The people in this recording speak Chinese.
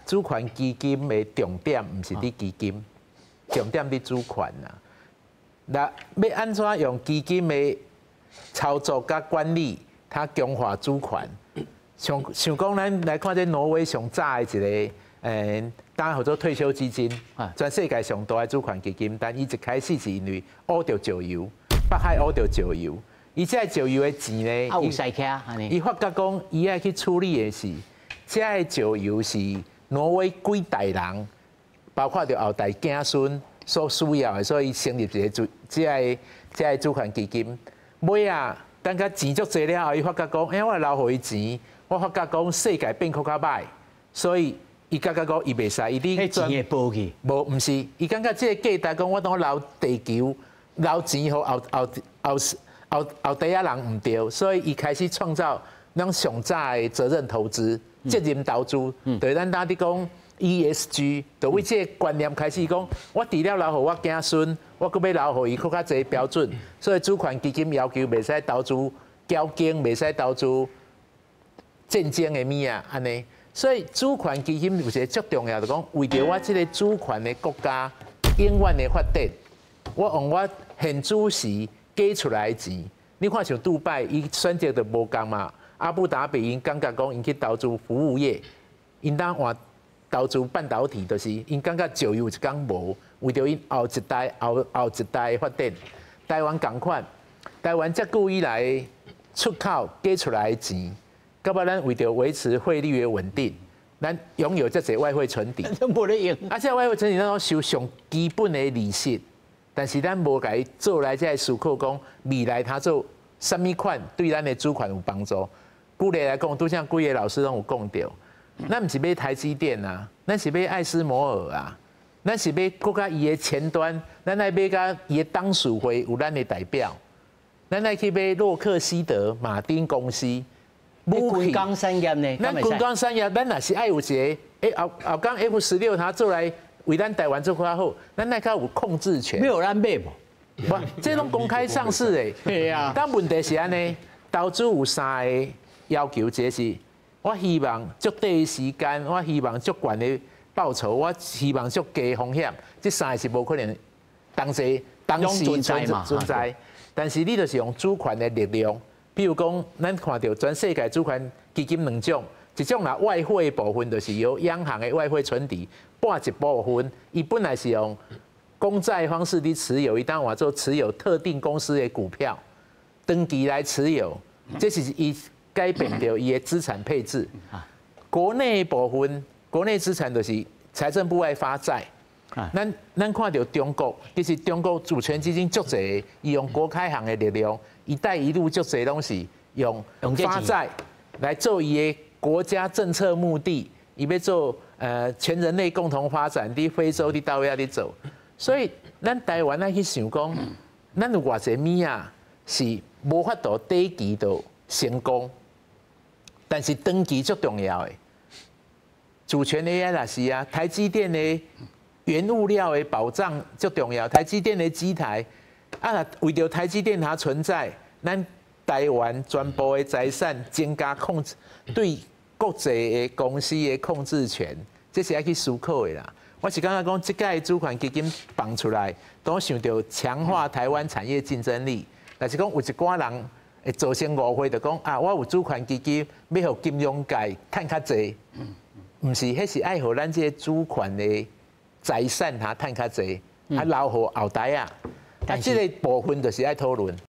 主权基金的重点唔是伫基金，重点伫主权呐。那要安怎用基金的操作甲管理，它强化主权？想讲，咱来看这挪威上早的一个当然叫做退休基金，全世界上大的主权基金，但伊一开始是因为挖到石油，北海挖到石油，伊这石油的钱呢，有塞卡，伊发觉讲，伊爱去处理的是，这的石油是挪威几代人，包括着后代子孙所需要的，所以成立一个这的主权基金。尾啊，等甲钱足侪了后，伊发觉讲，我留互伊钱，我发觉讲世界变较歹，所以伊感觉讲伊袂使，伊啲钱会报去，无毋是，伊感觉这个价值讲，我当留地球留钱互后代人唔对，所以伊开始创造咱上早的责任投资、责任投资，对咱当伫讲 ESG， 就为这个观念开始讲，我除了留互我子孙，我阁要留互伊更较侪标准，所以主权基金要求袂使投资交经，袂使投资战争的物啊，安尼。所以主权基金有一个最重要，就讲为着我这个主权的国家永远的发展，我用我现主时给出来的钱。你看像杜拜，伊选择就无共嘛。阿布达比因感觉讲，因去投资服务业，因当换投资半导体，就是因感觉石油一讲无，为着因后一代的发展。台湾同款，台湾这久以来出口给出来的钱。要不然，为着维持汇率的稳定，咱拥有这些外汇存底，都无咧用。啊，这外汇存底咱拢收上基本的利息，但是咱无甲伊做来这思考讲未来它做什么款对咱的主权有帮助。举例来讲，拄像几个老师拢有讲到，咱唔是买台积电啊，咱是买艾斯摩尔啊，咱是买国家伊的前端，咱来买甲伊的当属会有咱的代表，咱来去买洛克希德马丁公司。军工产业呢？咱军工产业，咱若是爱有一个，后港 F16它做来为咱台湾做较好，咱那较有控制权。没有咱买无？不，这拢公开上市的。对啊。但问题是安尼，投资有三个要求，一是我希望足短的时间，我希望足悬的报酬，我希望足低风险，这三个是无可能当时存在。但是你就是用主权的力量。比如讲，咱看到全世界主权基金两种，一种拿外汇部分，就是由央行的外汇存底拨一部分，伊本来是用公债方式去持有，伊当换做持有特定公司的股票，登记来持有，这是伊改变掉伊的资产配置。国内部分，国内资产就是财政部爱发债。咱看到中国，其实中国主权基金足侪，伊用国开行的力量，一带一路足侪拢是用发债来做伊的国家政策目的，伊要做全人类共同发展，伫非洲伫倒位伫走，所以咱台湾爱去想讲，咱有偌侪物啊是无法度短期就成功，但是长期足重要的，主权 AI 也是啊，台积电的。原物料的保障最重要，台积电的机台啊，为着台积电它存在，咱台湾全部的财产增加控制，对国际的公司的控制权，这是要去思考的啦。我是感觉讲，这届主权基金放出来，都想到强化台湾产业竞争力。但是讲有一寡人会造成误会，就讲啊，我有主权基金，要互金融界赚较济，唔是，迄是爱互咱这主权的。财产它赚较济，啊留互后代啊，啊，这个部分就是爱讨论。